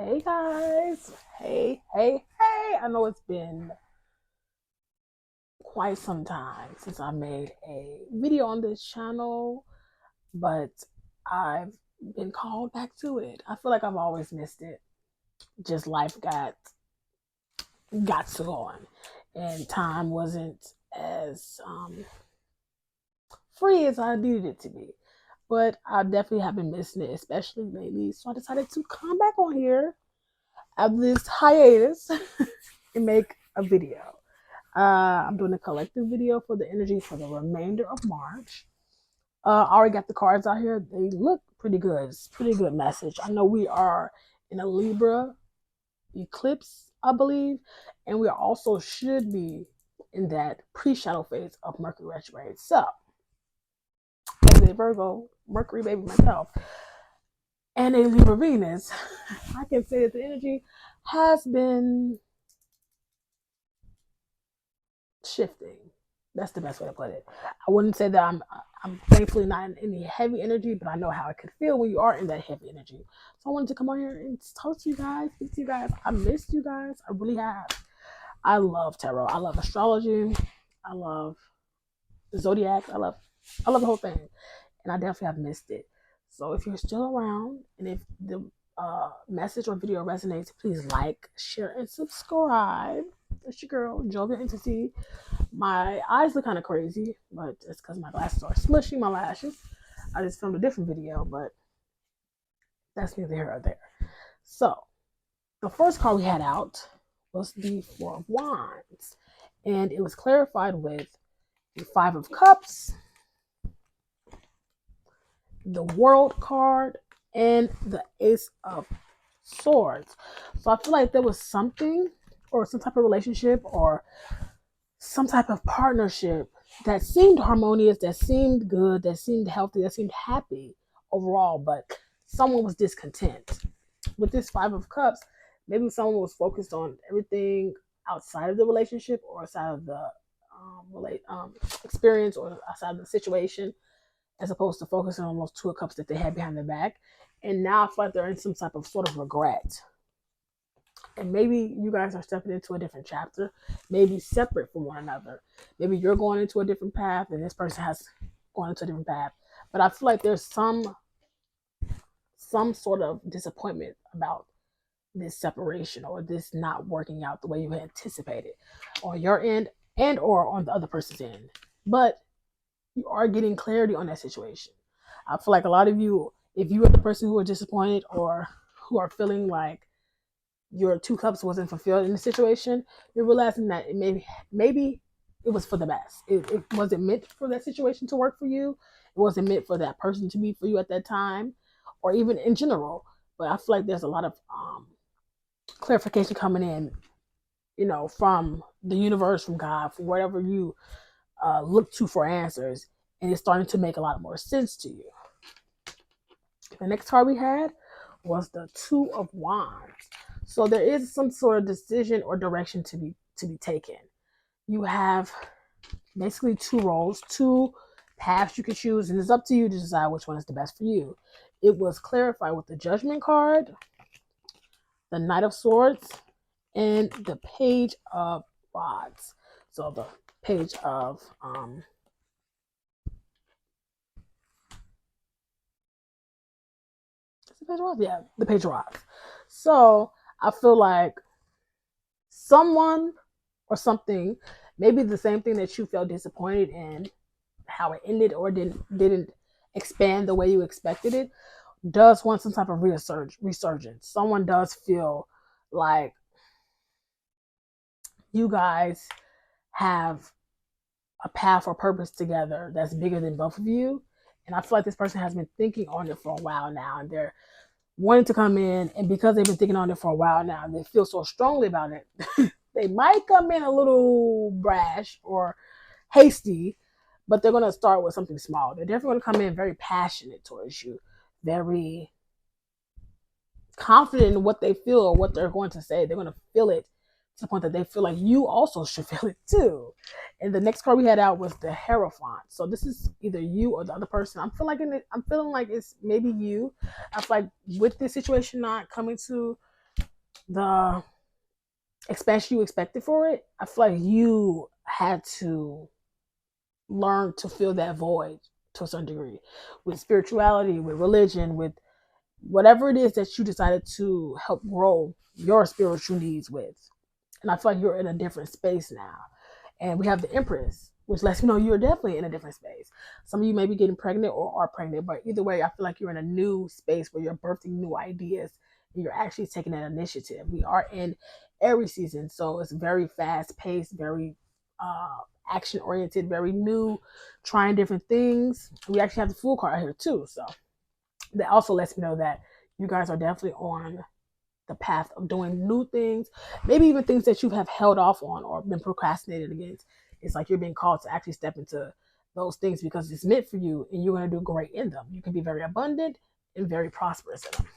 Hey guys, hey. I know it's been quite some time since I made a video on this channel, but I've been called back to it. I feel like I've always missed it. Just life got to go on, and time wasn't as free as I needed it to be. But I definitely have been missing it, especially lately. So I decided to come back on here after this hiatus and make a video. I'm doing a collective video for the energy for the remainder of March. I already got the cards out here. They look pretty good. It's a pretty good message. I know we are in a Libra eclipse, I believe, and we also should be in that pre-shadow phase of Mercury retrograde. So, as a Virgo, Mercury baby myself, and a Libra Venus, I can say that the energy has been shifting. That's the best way to put it. I wouldn't say that I'm thankfully not in any heavy energy, but I know how it could feel when you are in that heavy energy. So I wanted to come on here and talk to you guys, speak to you guys. I missed you guys. I really have. I love tarot. I love astrology. I love the zodiac. I love the whole thing. And I definitely have missed it. So if you're still around and if the message or video resonates, please like, share, and subscribe. It's your girl, Jovial Entity. My eyes look kind of crazy, but it's because my glasses are smushing my lashes. I just filmed a different video, but that's neither here or there. So, the first card we had out was the Four of Wands, and it was clarified with the Five of Cups, the World card, and the Ace of Swords. So I feel like there was something or some type of relationship or some type of partnership that seemed harmonious, that seemed good, that seemed healthy, that seemed happy overall, but someone was discontent. With this Five of Cups, maybe someone was focused on everything outside of the relationship or outside of the experience or outside of the situation, as opposed to focusing on those Two of Cups that they had behind their back. And now I feel like they're in some type of sort of regret. And maybe you guys are stepping into a different chapter, maybe separate from one another. Maybe you're going into a different path and this person has gone into a different path. But I feel like there's some sort of disappointment about this separation or this not working out the way you had anticipated on your end and or on the other person's end. But you are getting clarity on that situation. I feel like a lot of you, if you are the person who are disappointed or who are feeling like your two cups wasn't fulfilled in the situation, you're realizing that maybe it was for the best. It wasn't meant for that situation to work for you. It wasn't meant for that person to be for you at that time, or even in general. But I feel like there's a lot of clarification coming in, from the universe, from God, from whatever you look to for answers, and it's starting to make a lot more sense to you. The next card we had was the Two of Wands. So there is some sort of decision or direction to be taken. You have basically two roles, two paths you can choose, and it's up to you to decide which one is the best for you. It was clarified with the Judgment card, the Knight of Swords, and the Page of Rods. So the Page of yeah, the Page of Rods. So I feel like someone or something, maybe the same thing that you felt disappointed in how it ended or didn't expand the way you expected it, does want some type of resurgence. Someone does feel like you guys have a path or purpose together that's bigger than both of you. And I feel like this person has been thinking on it for a while now, and they're wanting to come in, and because they've been thinking on it for a while now, they feel so strongly about it. They might come in a little brash or hasty, but they're going to start with something small. They're definitely going to come in very passionate towards you, very confident in what they feel or what they're going to say. They're going to feel it to the point that they feel like you also should feel it too. And the next card we had out was the Hierophant. So this is either you or the other person. I'm feeling like it's maybe you. I feel like with this situation not coming to the expansion you expected for it, I feel like you had to learn to fill that void to a certain degree with spirituality, with religion, with whatever it is that you decided to help grow your spiritual needs with. And I feel like you're in a different space now. And we have the Empress, which lets me know you're definitely in a different space. Some of you may be getting pregnant or are pregnant, but either way, I feel like you're in a new space where you're birthing new ideas and you're actually taking that initiative. We are in Aries season, so it's very fast paced, very action oriented, very new, trying different things. We actually have the Fool card here too, so that also lets me know that you guys are definitely on the path of doing new things, maybe even things that you have held off on or been procrastinated against. It's like you're being called to actually step into those things because it's meant for you and you're going to do great in them. You can be very abundant and very prosperous in them.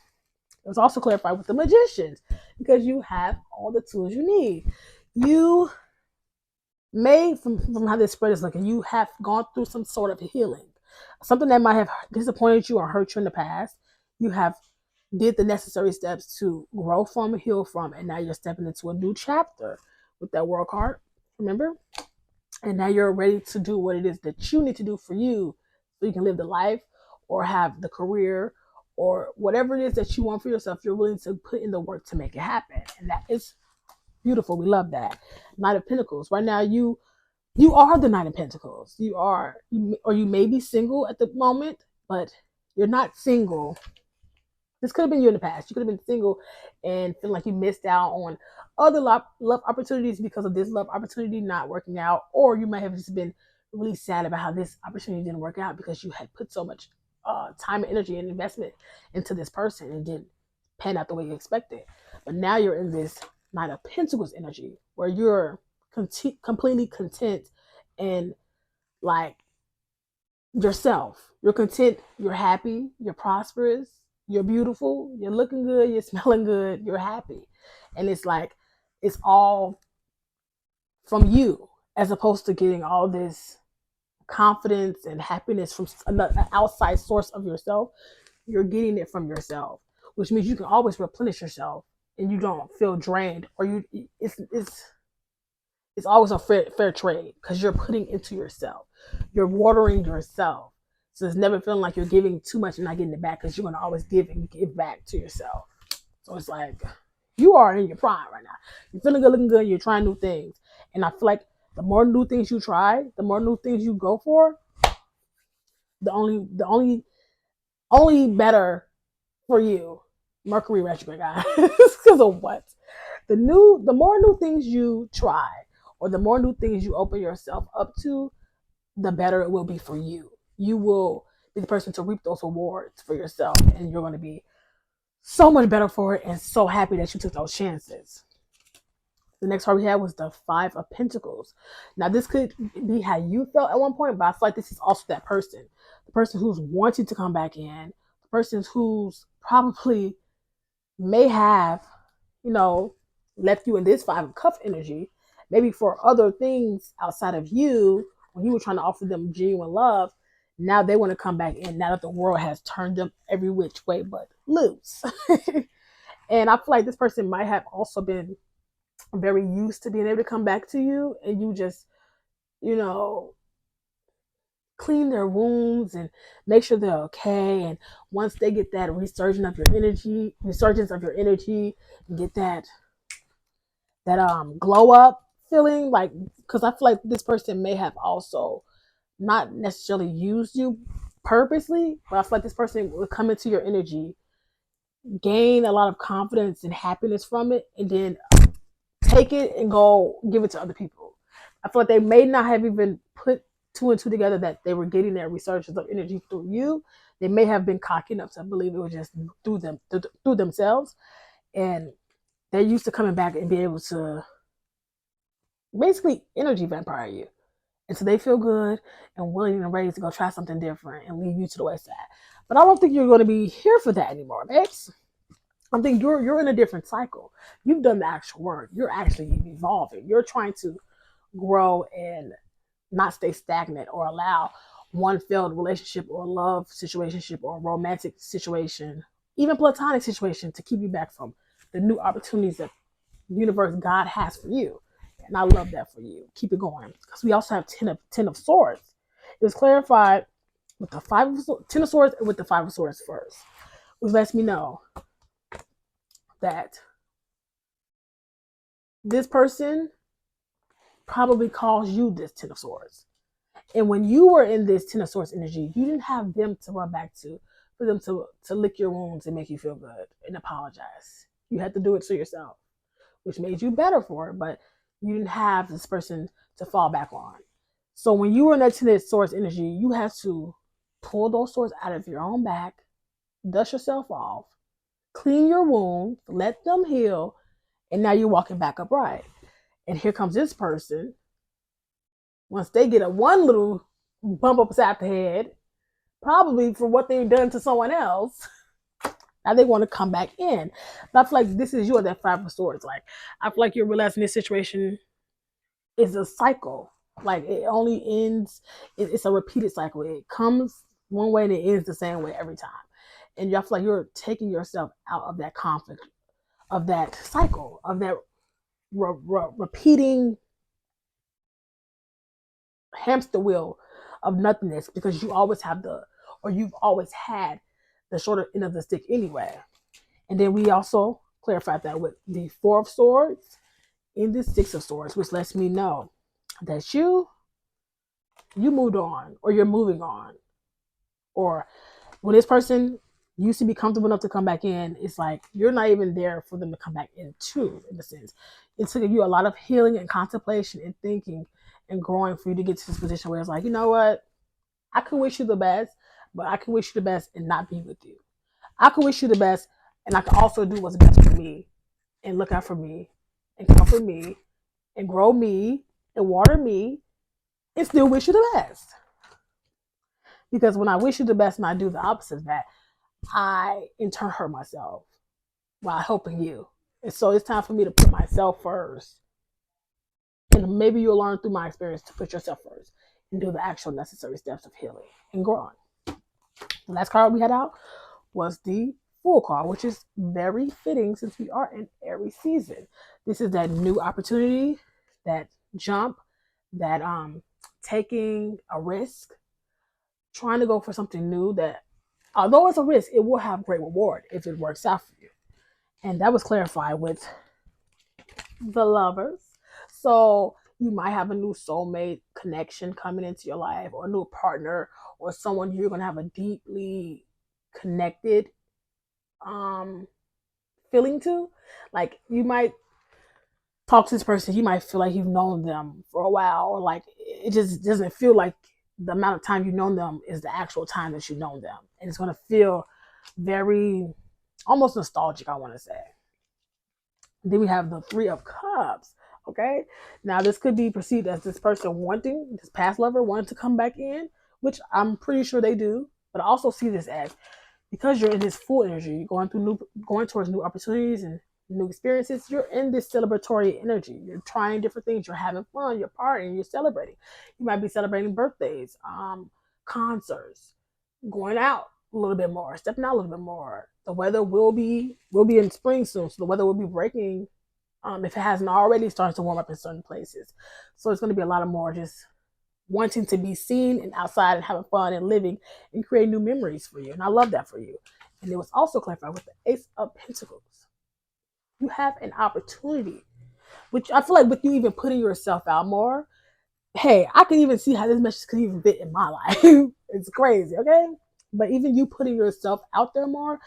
It was also clarified with the magicians because you have all the tools you need. You may, from how this spread is looking, you have gone through some sort of healing. Something that might have disappointed you or hurt you in the past. You have did the necessary steps to grow from, heal from, and now you're stepping into a new chapter with that World card. Remember? And now you're ready to do what it is that you need to do for you so you can live the life or have the career or whatever it is that you want for yourself. You're willing to put in the work to make it happen. And that is beautiful. We love that. Knight of Pentacles. Right now, you are the Knight of Pentacles. Or you may be single at the moment, but you're not single. This could have been you in the past. You could have been single and feeling like you missed out on other love opportunities because of this love opportunity not working out. Or you might have just been really sad about how this opportunity didn't work out because you had put so much time and energy and investment into this person and didn't pan out the way you expected. But now you're in this Knight of Pentacles energy where you're completely content and like yourself. You're content, you're happy, you're prosperous, you're beautiful, you're looking good, you're smelling good, you're happy. And it's like, it's all from you as opposed to getting all this confidence and happiness from an outside source of yourself. You're getting it from yourself, which means you can always replenish yourself and you don't feel drained or it's always a fair trade because you're putting into yourself. You're watering yourself. So it's never feeling like you're giving too much and not getting it back because you're going to always give and give back to yourself. So it's like you are in your prime right now. You're feeling good, looking good. You're trying new things. And I feel like the more new things you try, the more new things you go for, the only better for you. Mercury retrograde, guys. Because of what? The more new things you try, or the more new things you open yourself up to, the better it will be for you. You will be the person to reap those rewards for yourself, and you're going to be so much better for it and so happy that you took those chances. The next card we had was the Five of Pentacles. Now, this could be how you felt at one point, but I feel like this is also that person. The person who's wanting to come back in, the person who's probably may have, left you in this Five of Cups energy, maybe for other things outside of you, when you were trying to offer them genuine love. Now they want to come back in now that the world has turned them every which way but loose. And I feel like this person might have also been very used to being able to come back to you, and you just, clean their wounds and make sure they're okay. And once they get that resurgence of your energy, and get that glow up feeling, like, because I feel like this person may have also not necessarily used you purposely, but I feel like this person will come into your energy, gain a lot of confidence and happiness from it, and then take it and go give it to other people. I feel like they may not have even put two and two together that they were getting their resurgence of energy through you. They may have been cocky enough to believe it was just through themselves, and they're used to coming back and being able to basically energy vampire you. And so they feel good and willing and ready to go try something different and leave you to the wayside. But I don't think you're going to be here for that anymore, babes. I think you're in a different cycle. You've done the actual work. You're actually evolving. You're trying to grow and not stay stagnant or allow one failed relationship or love situationship or romantic situation, even platonic situation, to keep you back from the new opportunities that the universe, God has for you. And I love that for you. Keep it going. Because we also have ten of swords. It was clarified with the ten of swords and with the 5 of swords first, which lets me know that this person probably calls you this 10 of swords. And when you were in this 10 of swords energy, you didn't have them to run back to, for them to lick your wounds and make you feel good and apologize. You had to do it to yourself, which made you better for it, but you didn't have this person to fall back on. So when you were in that 10 of swords energy, you had to pull those swords out of your own back, dust yourself off, clean your wounds, let them heal, and now you're walking back upright. And here comes this person. Once they get a one little bump upside the head, probably for what they've done to someone else, now they want to come back in. But I feel like this is you at that 5 of swords. Like, I feel like you're realizing this situation is a cycle. Like, it only ends, it's a repeated cycle. It comes one way and it ends the same way every time. And I feel like you're taking yourself out of that conflict, of that cycle, of that repeating hamster wheel of nothingness, because you always have you've always had the shorter end of the stick anyway. And then we also clarified that with the 4 of swords in the 6 of swords, which lets me know that you moved on, or you're moving on. Or when this person used to be comfortable enough to come back in, it's like you're not even there for them to come back into, in a sense. It took you a lot of healing and contemplation and thinking and growing for you to get to this position where it's like, you know what? I can wish you the best, but I can wish you the best and not be with you. I can wish you the best, and I can also do what's best for me and look out for me and comfort me and grow me and water me and still wish you the best. Because when I wish you the best and I do the opposite of that, I in turn hurt myself while helping you. And so it's time for me to put myself first. And maybe you'll learn through my experience to put yourself first and do the actual necessary steps of healing and growing. The last card we had out was the Fool card, which is very fitting since we are in Aries season. This is that new opportunity, that jump, that taking a risk, trying to go for something new that, although it's a risk, it will have great reward if it works out for you. And that was clarified with the Lovers. So you might have a new soulmate connection coming into your life, or a new partner, or someone you're going to have a deeply connected feeling to. Like, you might talk to this person, you might feel like you've known them for a while, or like it just doesn't feel like the amount of time you've known them is the actual time that you've known them. And it's going to feel very almost nostalgic, I want to say. Then we have the 3 of Cups. Okay, now this could be perceived as this person wanting, this past lover wanting to come back in, which I'm pretty sure they do. But I also see this as, because you're in this full energy, going towards new opportunities and new experiences, you're in this celebratory energy. You're trying different things, you're having fun, you're partying, you're celebrating. You might be celebrating birthdays, concerts, going out a little bit more, stepping out a little bit more. The weather will be in spring soon, so the weather will be breaking, if it hasn't already started to warm up in certain places. So it's going to be a lot of more just wanting to be seen and outside and having fun and living and creating new memories for you. And I love that for you. And it was also clarified with the Ace of Pentacles. You have an opportunity, which I feel like with you even putting yourself out more, hey, I can even see how this message could even fit in my life. It's crazy, okay? But even you putting yourself out there more,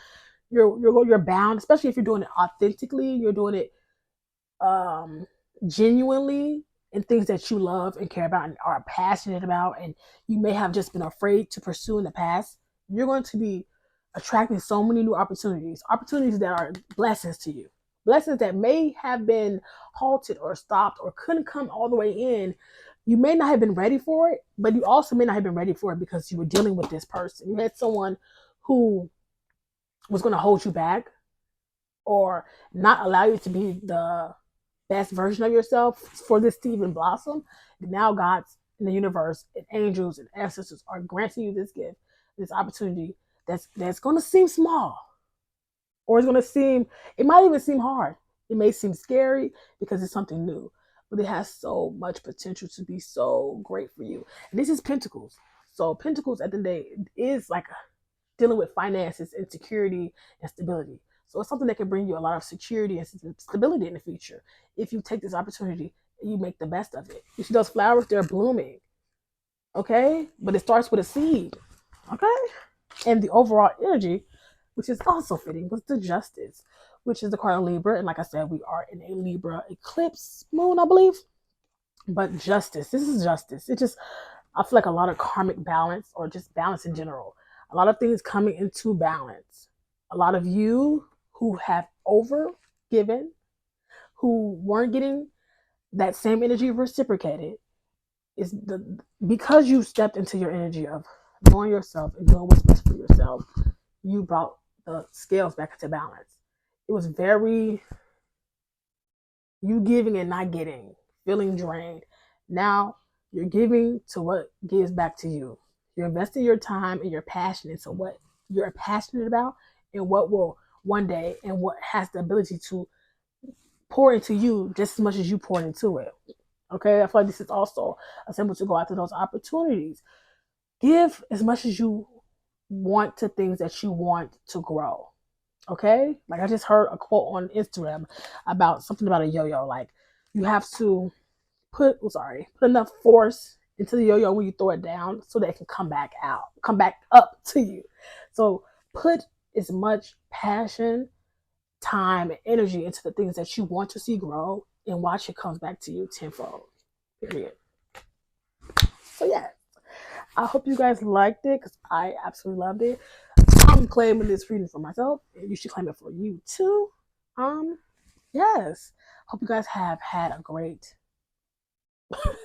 you're bound, especially if you're doing it authentically, you're doing it genuinely, and things that you love and care about and are passionate about, and you may have just been afraid to pursue in the past. You're going to be attracting so many new opportunities that are blessings to you, blessings that may have been halted or stopped or couldn't come all the way in. You may not have been ready for it, but you also may not have been ready for it because you were dealing with this person. You had someone who was going to hold you back or not allow you to be the best version of yourself for this to even blossom. And now God's in the universe and angels and ancestors are granting you this gift, this opportunity that's going to seem small, Or it's going to seem, it might even seem hard. It may seem scary because it's something new, but it has so much potential to be so great for you. And this is Pentacles. So Pentacles at the end of the day is like dealing with finances and security and stability. So it's something that can bring you a lot of security and stability in the future if you take this opportunity and you make the best of it. You see those flowers, they're blooming, okay? But it starts with a seed, okay? And the overall energy, which is also fitting, was the Justice, which is the card of Libra. And like I said, we are in a Libra eclipse moon, I believe. But justice, this is justice. It just, I feel like a lot of karmic balance or just balance in general. A lot of things coming into balance. A lot of you who have over given, who weren't getting that same energy reciprocated, is the because you stepped into your energy of knowing yourself and doing what's best for yourself, you brought the scales back into balance. It was very you giving and not getting, feeling drained. Now you're giving to what gives back to you. You're investing your time and your passion into what you're passionate about and what will one day and what has the ability to pour into you just as much as you pour into it. Okay, I feel like this is also a symbol to go after those opportunities. Give as much as you want to things that you want to grow. Okay, like I just heard a quote on Instagram about something about a yo-yo. Like you have to put enough force into the yo-yo when you throw it down so that it can come back up to you. So put as much passion, time, and energy into the things that you want to see grow and watch it comes back to you tenfold. Period. So yeah, I hope you guys liked it because I absolutely loved it. I'm claiming this reading for myself, and you should claim it for you too. Yes. Hope you guys have had a great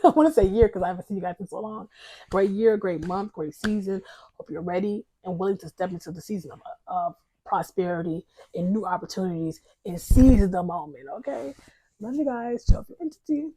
I want to say year because I haven't seen you guys in so long. Great year, great month, great season. Hope you're ready and willing to step into the season of prosperity and new opportunities and seize the moment. Okay, love you guys. Show up your entity.